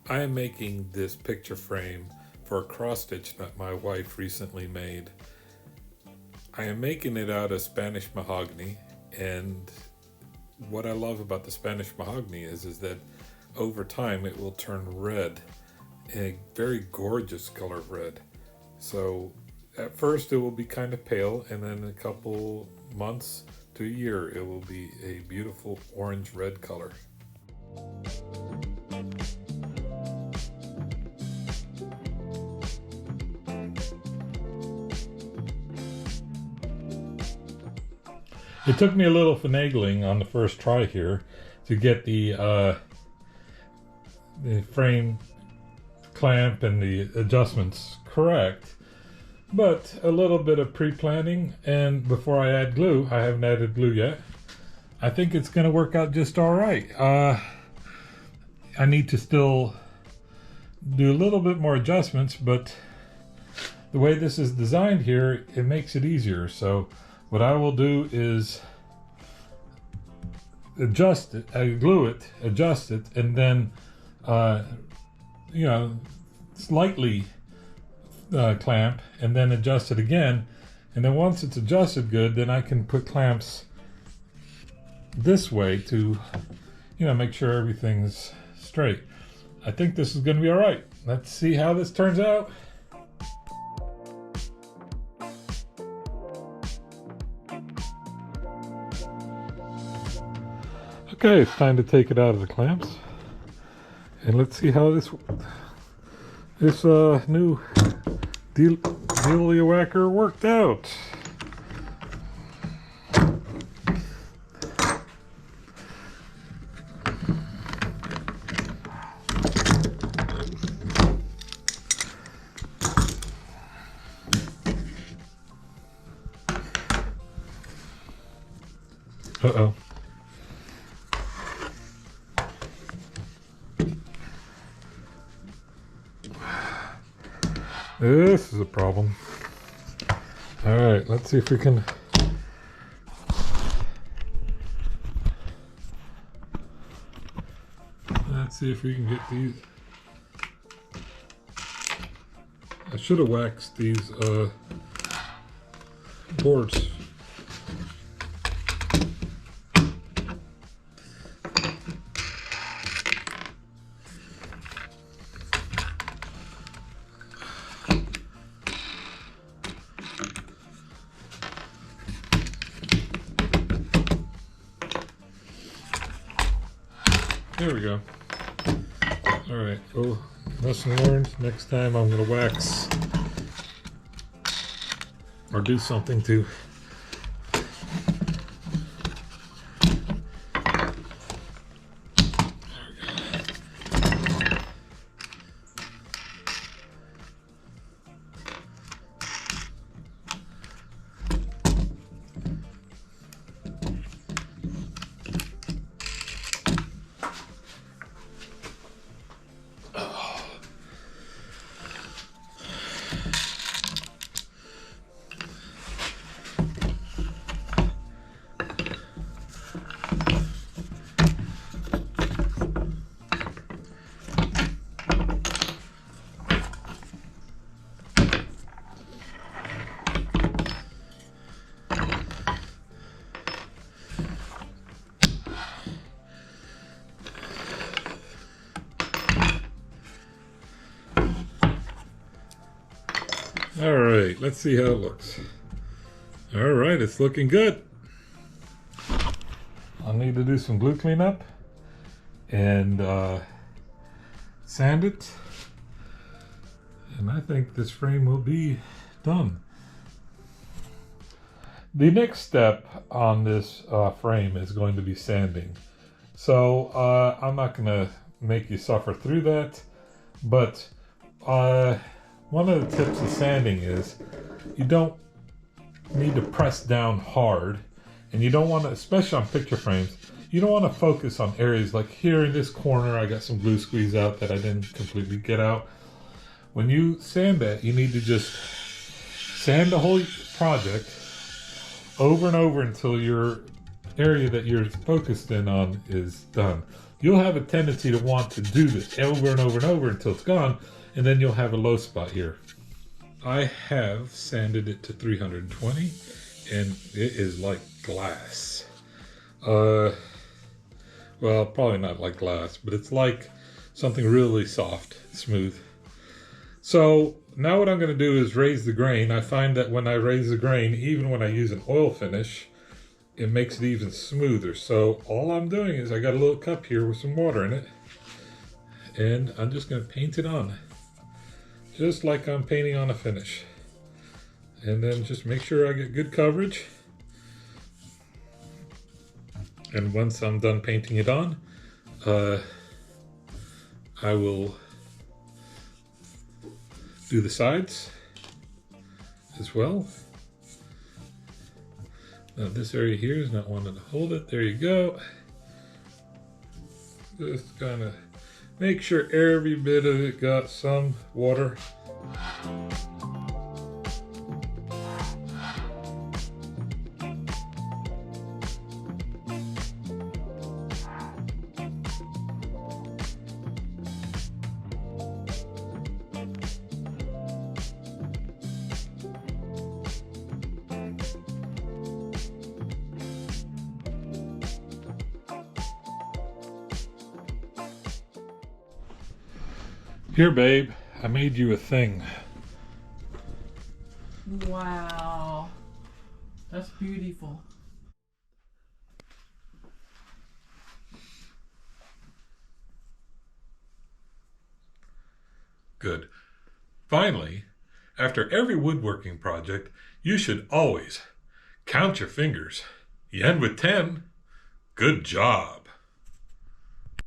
I am making this picture frame for a cross stitch that my wife recently made. I am making it out of Spanish mahogany, and what I love about the Spanish mahogany is that over time it will turn red, a very gorgeous color of red. So at first it will be kind of pale, and then in a couple months to a year it will be a beautiful orange red color. It took me a little finagling on the first try here to get the frame clamp and the adjustments correct, but a little bit of pre-planning, and before I add glue, I haven't added glue yet, I think it's going to work out just all right. I need to still do a little bit more adjustments, but the way this is designed here, it makes it easier. So what I will do is adjust it, glue it, adjust it, and then slightly clamp, and then adjust it again. And then once it's adjusted good, then I can put clamps this way to make sure everything's straight. I think this is going to be all right. Let's see how this turns out. Okay, it's time to take it out of the clamps, and let's see how this new dealy whacker worked out. Uh-oh. This is a problem. All right, let's see if we can. Let's see if we can get these. I should have waxed these boards. There we go. All right. Oh, lesson learned. Next time I'm going to wax or do something to All right, let's see how it looks. All right, it's looking good. I'll need to do some glue cleanup and sand it. And I think this frame will be done. The next step on this frame is going to be sanding. So I'm not going to make you suffer through that, but one of the tips of sanding is you don't need to press down hard, and you don't want to, especially on picture frames, you don't want to focus on areas like here in this corner. I got some glue squeeze out that I didn't completely get out. When you sand that, you need to just sand the whole project over and over until you're area that you're focused in on is done. You'll have a tendency to want to do this over and over and over until it's gone, and then you'll have a low spot here. I have sanded it to 320, and it is like glass. Well, probably not like glass, but it's like something really soft, smooth. So now what I'm going to do is raise the grain. I find that when I raise the grain, even when I use an oil finish, it makes it even smoother. So all I'm doing is I got a little cup here with some water in it, and I'm just going to paint it on, just like I'm painting on a finish. And then just make sure I get good coverage. And once I'm done painting it on, I will do the sides as well. Now this area here is not wanting to hold it. There you go. Just kind of make sure every bit of it got some water. Here, babe, I made you a thing. Wow, that's beautiful. Good. Finally, after every woodworking project, you should always count your fingers. You end with 10. Good job.